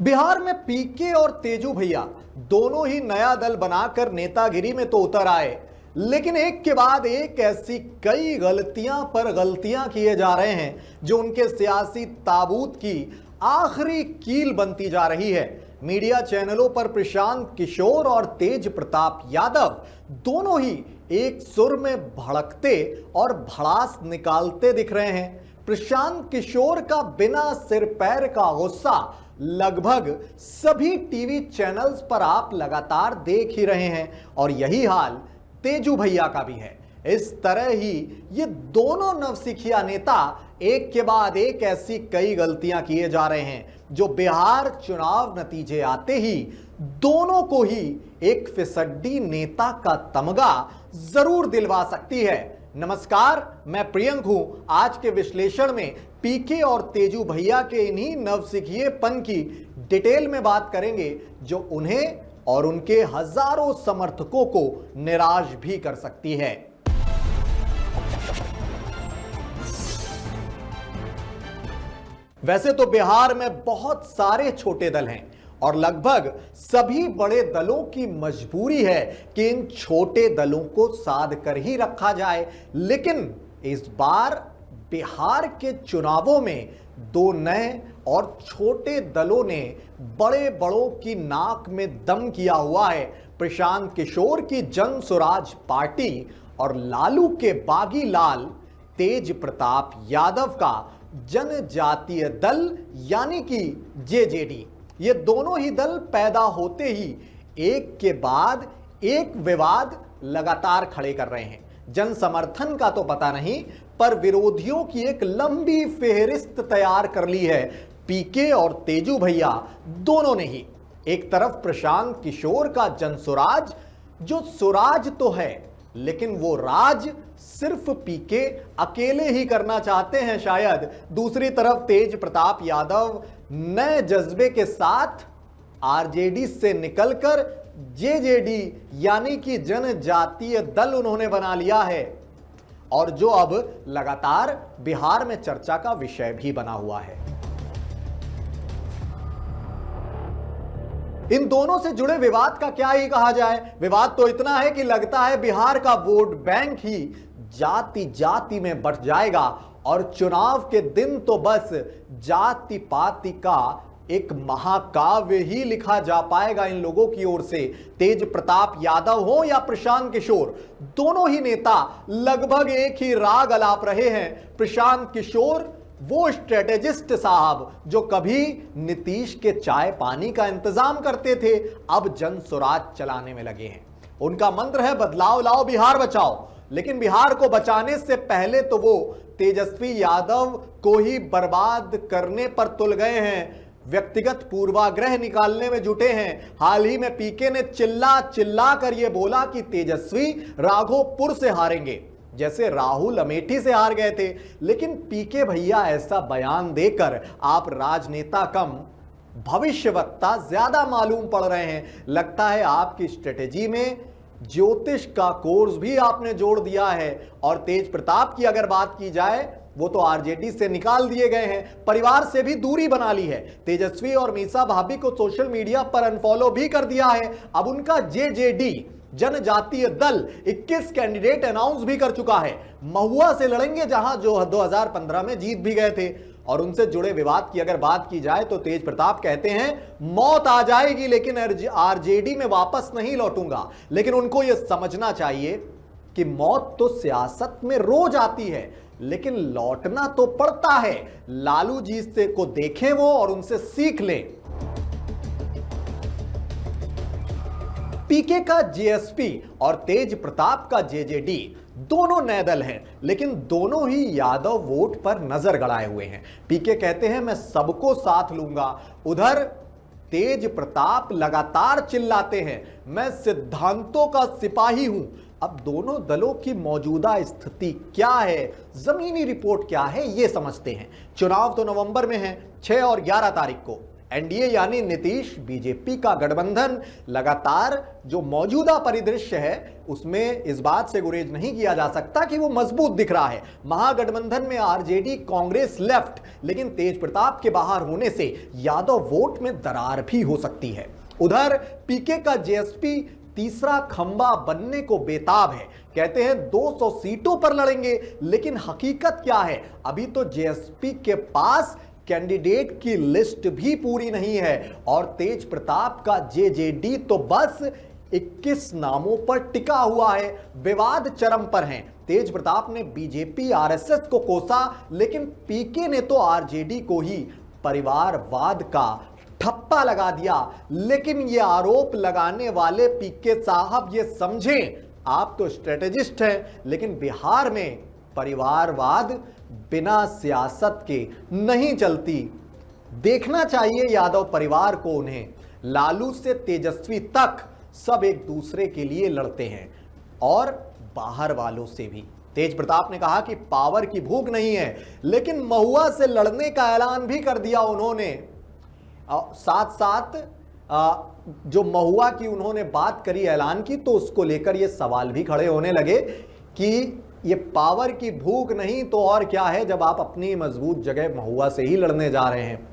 बिहार में पीके और तेजू भैया दोनों ही नया दल बनाकर नेतागिरी में तो उतर आए, लेकिन एक के बाद एक ऐसी कई गलतियां पर गलतियां किए जा रहे हैं जो उनके सियासी ताबूत की आखिरी कील बनती जा रही है। मीडिया चैनलों पर प्रशांत किशोर और तेज प्रताप यादव दोनों ही एक सुर में भड़कते और भड़ास निकालते दिख रहे हैं। प्रशांत किशोर का बिना सिर पैर का गुस्सा लगभग सभी टीवी चैनल्स पर आप लगातार देख ही रहे हैं और यही हाल तेजू भैया का भी है। इस तरह ही ये दोनों नवसिखिया नेता एक के बाद एक ऐसी कई गलतियां किए जा रहे हैं जो बिहार चुनाव नतीजे आते ही दोनों को ही एक फिसड्डी नेता का तमगा जरूर दिलवा सकती है। नमस्कार, मैं प्रियंक हूं। आज के विश्लेषण में पीके और तेजू भैया के इन्हीं नवसिखिएपन की डिटेल में बात करेंगे जो उन्हें और उनके हजारों समर्थकों को निराश भी कर सकती है। वैसे तो बिहार में बहुत सारे छोटे दल हैं और लगभग सभी बड़े दलों की मजबूरी है कि इन छोटे दलों को साध कर ही रखा जाए, लेकिन इस बार बिहार के चुनावों में दो नए और छोटे दलों ने बड़े बड़ों की नाक में दम किया हुआ है। प्रशांत किशोर की जन स्वराज पार्टी और लालू के बागी लाल तेज प्रताप यादव का जनजातीय दल यानी कि जेजेडी, ये दोनों ही दल पैदा होते ही एक के बाद एक विवाद लगातार खड़े कर रहे हैं। जन समर्थन का तो पता नहीं, पर विरोधियों की एक लंबी फेहरिस्त तैयार कर ली है पीके और तेजू भैया दोनों ने ही। एक तरफ प्रशांत किशोर का जन स्वराज, जो स्वराज तो है लेकिन वो राज सिर्फ पीके अकेले ही करना चाहते हैं शायद। दूसरी तरफ तेज प्रताप यादव नए जज्बे के साथ आरजेडी से निकलकर जेजेडी यानी कि जनजातीय दल उन्होंने बना लिया है और जो अब लगातार बिहार में चर्चा का विषय भी बना हुआ है। इन दोनों से जुड़े विवाद का क्या ही कहा जाए। विवाद तो इतना है कि लगता है बिहार का वोट बैंक ही जाति जाति में बंट जाएगा और चुनाव के दिन तो बस जाति पाति का एक महाकाव्य ही लिखा जा पाएगा इन लोगों की ओर से। तेज प्रताप यादव हो या प्रशांत किशोर, दोनों ही नेता लगभग एक ही राग अलाप रहे हैं। प्रशांत किशोर वो स्ट्रेटेजिस्ट साहब जो कभी नीतीश के चाय पानी का इंतजाम करते थे, अब जन स्वराज चलाने में लगे हैं। उनका मंत्र है बदलाव लाओ बिहार बचाओ, लेकिन बिहार को बचाने से पहले तो वो तेजस्वी यादव को ही बर्बाद करने पर तुल गए हैं, व्यक्तिगत पूर्वाग्रह निकालने में जुटे हैं। हाल ही में पीके ने चिल्ला चिल्ला कर यह बोला कि तेजस्वी राघोपुर से हारेंगे, जैसे राहुल अमेठी से हार गए थे। लेकिन पीके भैया ऐसा बयान देकर आप राजनेता कम भविष्यवक्ता ज्यादा मालूम पड़ रहे हैं। लगता है आपकी स्ट्रेटेजी में ज्योतिष का कोर्स भी आपने जोड़ दिया है। और तेज प्रताप की अगर बात की जाए, वो तो आरजेडी से निकाल दिए गए हैं, परिवार से भी दूरी बना ली है। तेजस्वी और मीसा भाभी को सोशल मीडिया पर अनफॉलो भी कर दिया है। अब उनका जेजेडी जनजातीय दल 21 कैंडिडेट अनाउंस भी कर चुका है। महुआ से लड़ेंगे, जहां जो 2015 में जीत भी गए थे। और उनसे जुड़े विवाद की अगर बात की जाए तो तेज प्रताप कहते हैं मौत आ जाएगी लेकिन आरजेडी में वापस नहीं लौटूंगा। लेकिन उनको यह समझना चाहिए कि मौत तो सियासत में रोज आती है, लेकिन लौटना तो पड़ता है। लालू जी से को देखें वो और उनसे सीख लें। पीके का जेएसपी और तेज प्रताप का जेजेडी दोनों नए दल हैं, लेकिन दोनों ही यादव वोट पर नजर गड़ाए हुए हैं। पीके कहते हैं मैं सबको साथ लूंगा, उधर तेज प्रताप लगातार चिल्लाते हैं मैं सिद्धांतों का सिपाही हूं। अब दोनों दलों की मौजूदा स्थिति क्या है, जमीनी रिपोर्ट क्या है, यह समझते हैं। चुनाव तो नवंबर में है, 6 और 11 तारीख को। एनडीए यानी नीतीश बीजेपी का गठबंधन लगातार जो मौजूदा परिदृश्य है उसमें इस बात से गुरेज नहीं किया जा सकता कि वो मजबूत दिख रहा है। महागठबंधन में आरजेडी कांग्रेस लेफ्ट, लेकिन तेज प्रताप के बाहर होने से यादव वोट में दरार भी हो सकती है। उधर पीके का जेएसपी तीसरा खंबा बनने को बेताब है। कहते हैं 200 सीटों पर लड़ेंगे, लेकिन हकीकत क्या है? अभी तो जेएसपी के पास कैंडिडेट की लिस्ट भी पूरी नहीं है और तेज प्रताप का जेजेडी तो बस 21 नामों पर टिका हुआ है। विवाद चरम पर हैं। तेज प्रताप ने बीजेपी आरएसएस को कोसा, लेकिन पीके ने तो आरजेडी को ही परिवारवाद का ठप्पा लगा दिया। लेकिन ये आरोप लगाने वाले पीके साहब ये समझें, आप तो स्ट्रेटेजिस्ट हैं, लेकिन बिहार में परिवारवाद बिना सियासत के नहीं चलती। देखना चाहिए यादव परिवार को, उन्हें लालू से तेजस्वी तक सब एक दूसरे के लिए लड़ते हैं और बाहर वालों से भी। तेज प्रताप ने कहा कि पावर की भूख नहीं है, लेकिन महुआ से लड़ने का ऐलान भी कर दिया उन्होंने। साथ साथ जो महुआ की उन्होंने बात करी, ऐलान की, तो उसको लेकर ये सवाल भी खड़े होने लगे कि ये पावर की भूख नहीं तो और क्या है, जब आप अपनी मजबूत जगह महुआ से ही लड़ने जा रहे हैं।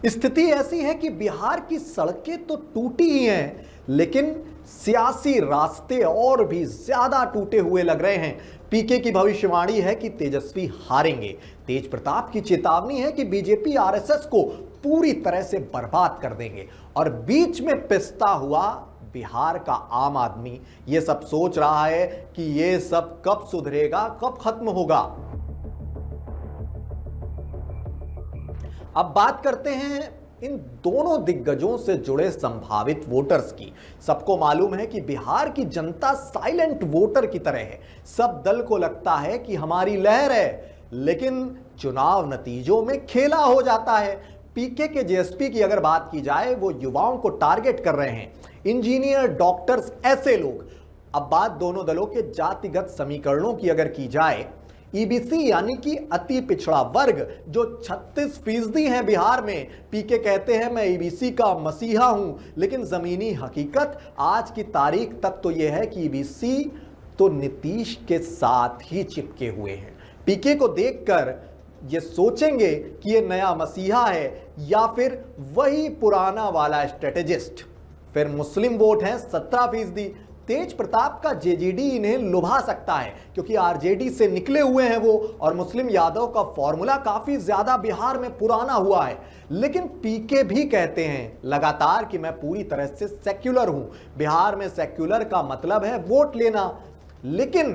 स्थिति ऐसी है कि बिहार की सड़कें तो टूटी ही हैं, लेकिन सियासी रास्ते और भी ज्यादा टूटे हुए लग रहे हैं। पीके की भविष्यवाणी है कि तेजस्वी हारेंगे। तेज प्रताप की चेतावनी है कि बीजेपी आरएसएस को पूरी तरह से बर्बाद कर देंगे। और बीच में पिसता हुआ बिहार का आम आदमी ये सब सोच रहा है कि ये सब कब सुधरेगा, कब खत्म होगा। अब बात करते हैं इन दोनों दिग्गजों से जुड़े संभावित वोटर्स की। सबको मालूम है कि बिहार की जनता साइलेंट वोटर की तरह है। सब दल को लगता है कि हमारी लहर है, लेकिन चुनाव नतीजों में खेला हो जाता है। पीके के जेएसपी की अगर बात की जाए, वो युवाओं को टारगेट कर रहे हैं, इंजीनियर, डॉक्टर्स, ऐसे लोग। अब बात दोनों दलों के जातिगत समीकरणों की अगर की जाए, ईबीसी यानी कि अति पिछड़ा वर्ग जो 36% है बिहार में, पीके कहते हैं मैं ईबीसी का मसीहा हूं, लेकिन जमीनी हकीकत आज की तारीख तक तो यह है कि ईबीसी तो नीतीश के साथ ही चिपके हुए हैं। पीके को देखकर ये सोचेंगे कि ये नया मसीहा है या फिर वही पुराना वाला स्ट्रेटेजिस्ट। फिर मुस्लिम वोट हैं 17%। तेज प्रताप का जेजेडी इन्हें लुभा सकता है क्योंकि आरजेडी से निकले हुए हैं वो, और मुस्लिम यादव का फॉर्मूला काफी ज्यादा बिहार में पुराना हुआ है। लेकिन पीके भी कहते हैं लगातार कि मैं पूरी तरह से सेक्युलर हूं। बिहार में सेक्युलर का मतलब है वोट लेना, लेकिन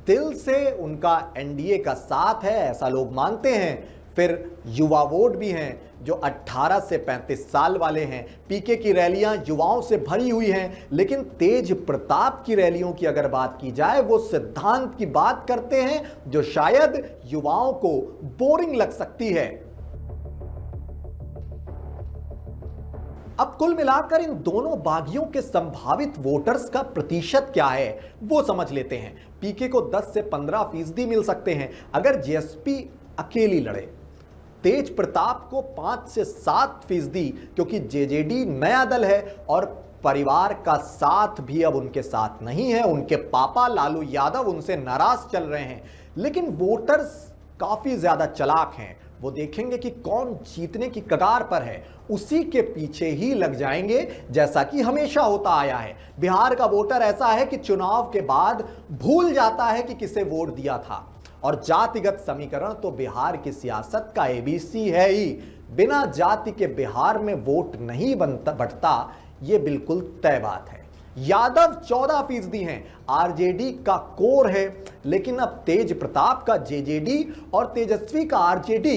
दिल से उनका एनडीए का साथ है, ऐसा लोग मानते हैं। फिर युवा वोट भी हैं जो 18 से 35 साल वाले हैं। पीके की रैलियां युवाओं से भरी हुई हैं, लेकिन तेज प्रताप की रैलियों की अगर बात की जाए, वो सिद्धांत की बात करते हैं जो शायद युवाओं को बोरिंग लग सकती है। अब कुल मिलाकर इन दोनों बागियों के संभावित वोटर्स का प्रतिशत क्या है वो समझ लेते हैं। पीके को 10 से 15% मिल सकते हैं अगर जेएसपी अकेली लड़े। तेज प्रताप को 5 से 7%, क्योंकि जेजेडी नया दल है और परिवार का साथ भी अब उनके साथ नहीं है। उनके पापा लालू यादव उनसे नाराज चल रहे हैं। लेकिन वोटर्स काफी ज्यादा चालाक हैं, वो देखेंगे कि कौन जीतने की कगार पर है, उसी के पीछे ही लग जाएंगे, जैसा कि हमेशा होता आया है। बिहार का वोटर ऐसा है कि चुनाव के बाद भूल जाता है कि किसे वोट दिया था। और जातिगत समीकरण तो बिहार की सियासत का एबीसी है ही। बिना जाति के बिहार में वोट नहीं बढ़ता, यह बिल्कुल तय बात है। यादव 14% हैं, आरजेडी का कोर है, लेकिन अब तेज प्रताप का जेजेडी और तेजस्वी का आरजेडी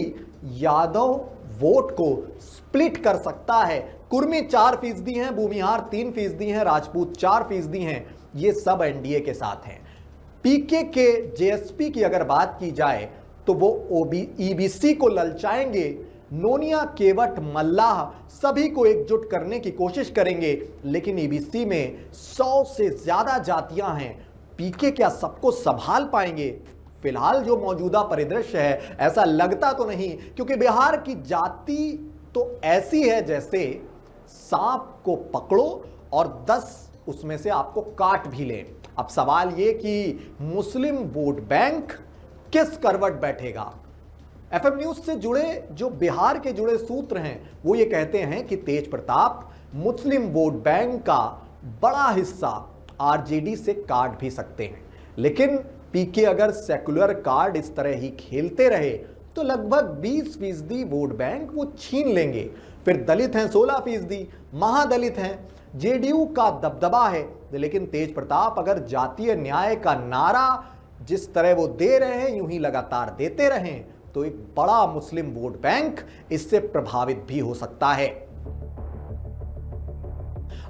यादव वोट को स्प्लिट कर सकता है। कुर्मी 4% हैं, भूमिहार 3% हैं, राजपूत 4% हैं। ये सब एनडीए के साथ हैं। पीके के जेएसपी की अगर बात की जाए तो वो ईबीसी को ललचाएंगे। नोनिया, केवट, मल्लाह सभी को एकजुट करने की कोशिश करेंगे, लेकिन ईबीसी में 100 से ज्यादा जातियां हैं। पीके क्या सबको संभाल पाएंगे? फिलहाल जो मौजूदा परिदृश्य है ऐसा लगता तो नहीं, क्योंकि बिहार की जाति तो ऐसी है जैसे सांप को पकड़ो और 10 उसमें से आपको काट भी ले। अब सवाल यह कि मुस्लिम वोट बैंक किस करवट बैठेगा। एफएम न्यूज से जुड़े जो बिहार के जुड़े सूत्र हैं वो ये कहते हैं कि तेज प्रताप मुस्लिम वोट बैंक का बड़ा हिस्सा आरजेडी से काट भी सकते हैं, लेकिन पीके अगर सेकुलर कार्ड इस तरह ही खेलते रहे तो लगभग 20% वोट बैंक वो छीन लेंगे। फिर दलित हैं 16%, महादलित हैं, जेडीयू का दबदबा है, लेकिन तेज प्रताप अगर जातीय न्याय का नारा जिस तरह वो दे रहे हैं यूं ही लगातार देते रहें तो एक बड़ा मुस्लिम वोट बैंक इससे प्रभावित भी हो सकता है।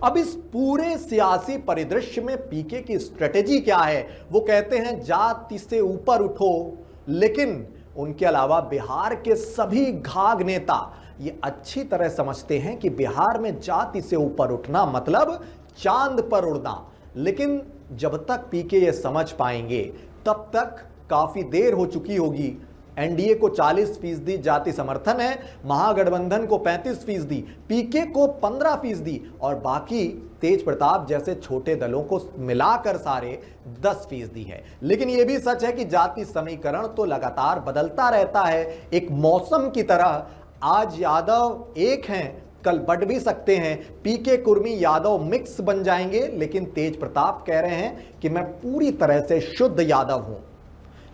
अब इस पूरे सियासी परिदृश्य में पीके की स्ट्रेटेजी क्या है? वो कहते हैं जाति से ऊपर उठो, लेकिन उनके अलावा बिहार के सभी घाघ नेता ये अच्छी तरह समझते हैं कि बिहार में जाति से ऊपर उठना मतलब चांद पर उड़ना। लेकिन जब तक पीके ये समझ पाएंगे तब तक काफी देर हो चुकी होगी। एनडीए को 40% जाति समर्थन है, महागठबंधन को 35%, पीके को 15% और बाकी तेज प्रताप जैसे छोटे दलों को मिलाकर सारे 10% है। लेकिन यह भी सच है कि जाति समीकरण तो लगातार बदलता रहता है, एक मौसम की तरह। आज यादव एक हैं, कल बढ़ भी सकते हैं, पीके कुर्मी यादव मिक्स बन जाएंगे, लेकिन तेज प्रताप कह रहे हैं कि मैं पूरी तरह से शुद्ध यादव हूं।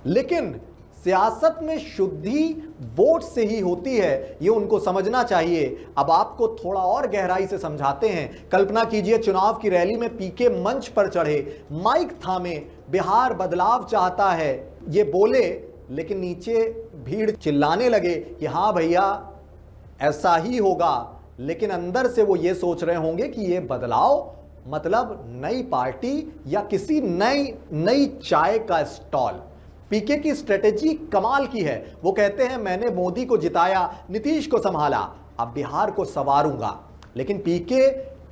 लेकिन सियासत में शुद्धि वोट से ही होती है, ये उनको समझना चाहिए। अब आपको थोड़ा और गहराई से समझाते हैं। कल्पना कीजिए चुनाव की रैली में पीके मंच पर चढ़े, माइक थामे, बिहार बदलाव चाहता है ये बोले, लेकिन नीचे भीड़ चिल्लाने लगे कि हाँ भैया ऐसा ही होगा, लेकिन अंदर से वो ये सोच रहे होंगे कि ये बदलाव मतलब नई पार्टी या किसी नई चाय का स्टॉल। पीके की स्ट्रेटेजी कमाल की है। वो कहते हैं मैंने मोदी को जिताया, नीतीश को संभाला, अब बिहार को संवारूंगा। लेकिन पीके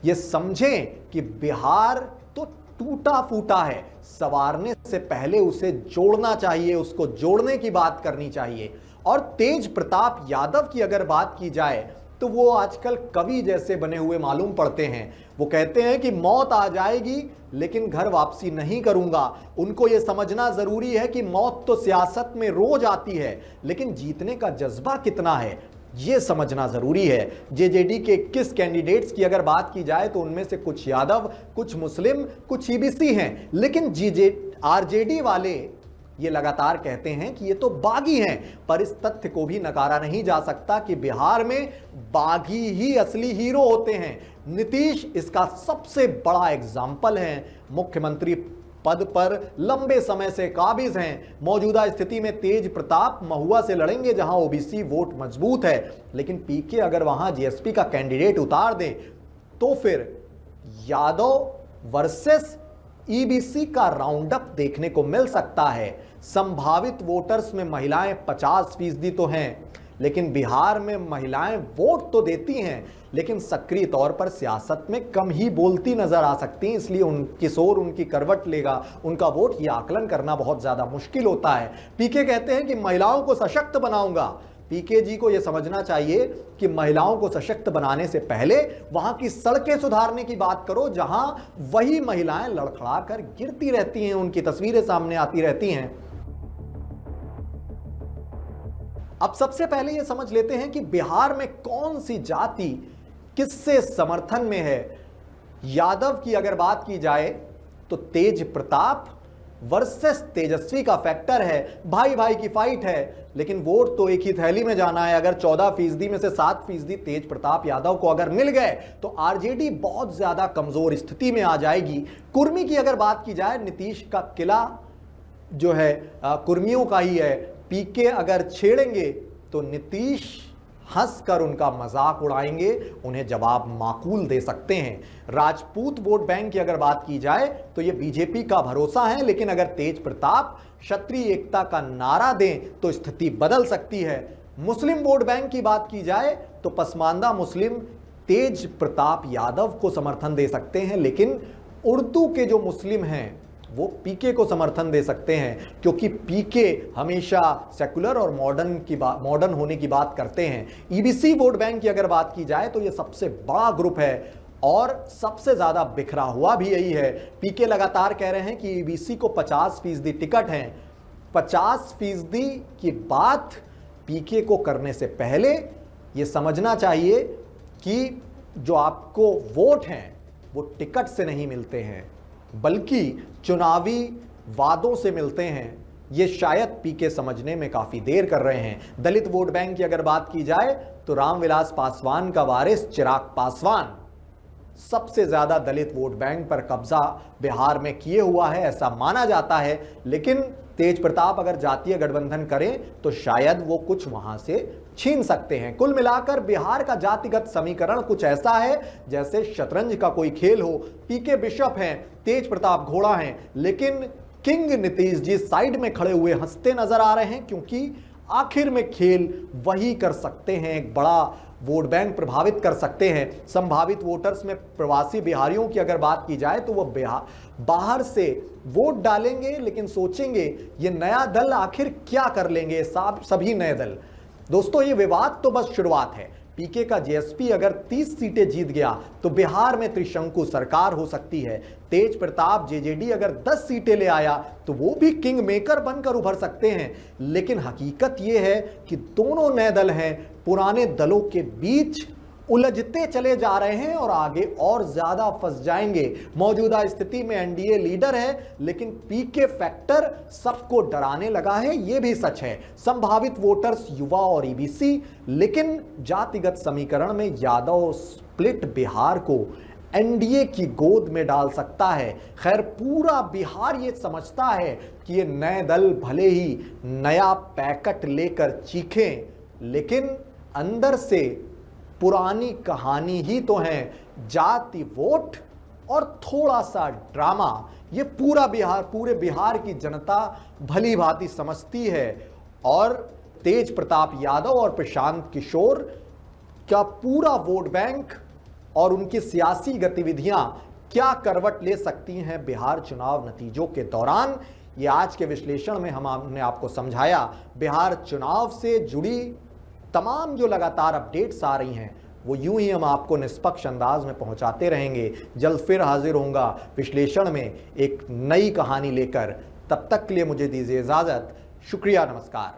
ये समझें कि बिहार तो टूटा फूटा है, संवारने से पहले उसे जोड़ना चाहिए, उसको जोड़ने की बात करनी चाहिए। और तेज प्रताप यादव की अगर बात की जाए तो वो आजकल कवि जैसे बने हुए मालूम पड़ते हैं। वो कहते हैं कि मौत आ जाएगी लेकिन घर वापसी नहीं करूंगा। उनको यह समझना जरूरी है कि मौत तो सियासत में रोज आती है, लेकिन जीतने का जज्बा कितना है यह समझना जरूरी है। जेजेडी के 21 कैंडिडेट्स की अगर बात की जाए तो उनमें से कुछ यादव, कुछ मुस्लिम, कुछ ईबीसी हैं, लेकिन आरजेडी वाले ये लगातार कहते हैं कि ये तो बागी हैं। पर इस तथ्य को भी नकारा नहीं जा सकता कि बिहार में बागी ही असली हीरो होते हैं। नीतीश इसका सबसे बड़ा एग्जाम्पल है। मुख्यमंत्री पद पर लंबे समय से काबिज हैं। मौजूदा स्थिति में तेज प्रताप महुआ से लड़ेंगे जहां ओबीसी वोट मजबूत है, लेकिन पीके अगर वहां जीएसपी का कैंडिडेट उतार दे तो फिर यादव वर्सेस ईबीसी का राउंड अप देखने को मिल सकता है। संभावित वोटर्स में महिलाएं 50% तो हैं, लेकिन बिहार में महिलाएं वोट तो देती हैं, लेकिन सक्रिय तौर पर सियासत में कम ही बोलती नजर आ सकती हैं। इसलिए उनकी शोर उनकी करवट लेगा, उनका वोट, ये आकलन करना बहुत ज्यादा मुश्किल होता है। पीके कहते हैं कि महिलाओं को सशक्त बनाऊंगा। पीके जी को यह समझना चाहिए कि महिलाओं को सशक्त बनाने से पहले वहां की सड़कें सुधारने की बात करो, जहां वही महिलाएं लड़खड़ाकर गिरती रहती हैं, उनकी तस्वीरें सामने आती रहती हैं। अब सबसे पहले यह समझ लेते हैं कि बिहार में कौन सी जाति किससे समर्थन में है। यादव की अगर बात की जाए तो तेज प्रताप वर्सेस तेजस्वी का फैक्टर है, भाई भाई की फाइट है, लेकिन वोट तो एक ही थैली में जाना है। अगर 14% में से 7% तेज प्रताप यादव को अगर मिल गए तो आरजेडी बहुत ज्यादा कमजोर स्थिति में आ जाएगी। कुर्मी की अगर बात की जाए, नीतीश का किला जो है कुर्मियों का ही है। पीके अगर छेड़ेंगे तो नीतीश हंसकर उनका मजाक उड़ाएंगे, उन्हें जवाब माकूल दे सकते हैं। राजपूत वोट बैंक की अगर बात की जाए तो यह बीजेपी का भरोसा है, लेकिन अगर तेज प्रताप क्षत्रिय एकता का नारा दें तो स्थिति बदल सकती है। मुस्लिम वोट बैंक की बात की जाए तो पसमानदा मुस्लिम तेज प्रताप यादव को समर्थन दे सकते हैं, लेकिन उर्दू के जो मुस्लिम हैं वो पीके को समर्थन दे सकते हैं, क्योंकि पीके हमेशा सेकुलर और मॉडर्न होने की बात करते हैं। ईबीसी वोट बैंक की अगर बात की जाए तो ये सबसे बड़ा ग्रुप है और सबसे ज्यादा बिखरा हुआ भी यही है। पीके लगातार कह रहे हैं कि ईबीसी को 50% टिकट हैं। 50% की बात पीके को करने से पहले ये समझना चाहिए कि जो आपको वोट हैं वो टिकट से नहीं मिलते हैं, बल्कि चुनावी वादों से मिलते हैं। ये शायद पीके समझने में काफी देर कर रहे हैं। दलित वोट बैंक की अगर बात की जाए तो रामविलास पासवान का वारिस चिराग पासवान सबसे ज्यादा दलित वोट बैंक पर कब्जा बिहार में किए हुआ है, ऐसा माना जाता है। लेकिन तेज प्रताप अगर जातीय गठबंधन करें तो शायद वो कुछ वहां से छीन सकते हैं। कुल मिलाकर बिहार का जातिगत समीकरण कुछ ऐसा है जैसे शतरंज का कोई खेल हो। पीके बिशप हैं, तेज प्रताप घोड़ा हैं, लेकिन किंग नीतीश जी साइड में खड़े हुए हंसते नजर आ रहे हैं, क्योंकि आखिर में खेल वही कर सकते हैं, एक बड़ा वोट बैंक प्रभावित कर सकते हैं। संभावित वोटर्स में प्रवासी बिहारियों की अगर बात की जाए तो वो बाहर से वोट डालेंगे, लेकिन सोचेंगे ये नया दल आखिर क्या कर लेंगे। सभी नए दल। दोस्तों, ये विवाद तो बस शुरुआत है। पीके का जेएसपी अगर 30 सीटें जीत गया तो बिहार में त्रिशंकु सरकार हो सकती है। तेज प्रताप जेजेडी अगर 10 सीटें ले आया तो वो भी किंग मेकर बनकर उभर सकते हैं। लेकिन हकीकत ये है कि दोनों नए दल हैं, पुराने दलों के बीच उलझते चले जा रहे हैं और आगे और ज्यादा फंस जाएंगे। मौजूदा स्थिति में एनडीए लीडर है, लेकिन पीके फैक्टर सबको डराने लगा है, यह भी सच है। संभावित वोटर्स युवा और ईबीसी, लेकिन जातिगत समीकरण में यादव स्प्लिट बिहार को एनडीए की गोद में डाल सकता है। खैर, पूरा बिहार ये समझता है कि ये नए दल भले ही नया पैकेट लेकर चीखें, लेकिन अंदर से पुरानी कहानी ही तो है। जाति वोट और थोड़ा सा ड्रामा, ये पूरे बिहार की जनता भली भांति समझती है। और तेज प्रताप यादव और प्रशांत किशोर का पूरा वोट बैंक और उनकी सियासी गतिविधियां क्या करवट ले सकती हैं बिहार चुनाव नतीजों के दौरान, ये आज के विश्लेषण में हमने आपको समझाया। बिहार चुनाव से जुड़ी तमाम जो लगातार अपडेट्स आ रही हैं वो यूं ही हम आपको निष्पक्ष अंदाज में पहुंचाते रहेंगे। जल्द फिर हाजिर होऊंगा विश्लेषण में एक नई कहानी लेकर। तब तक के लिए मुझे दीजिए इजाजत। शुक्रिया, नमस्कार।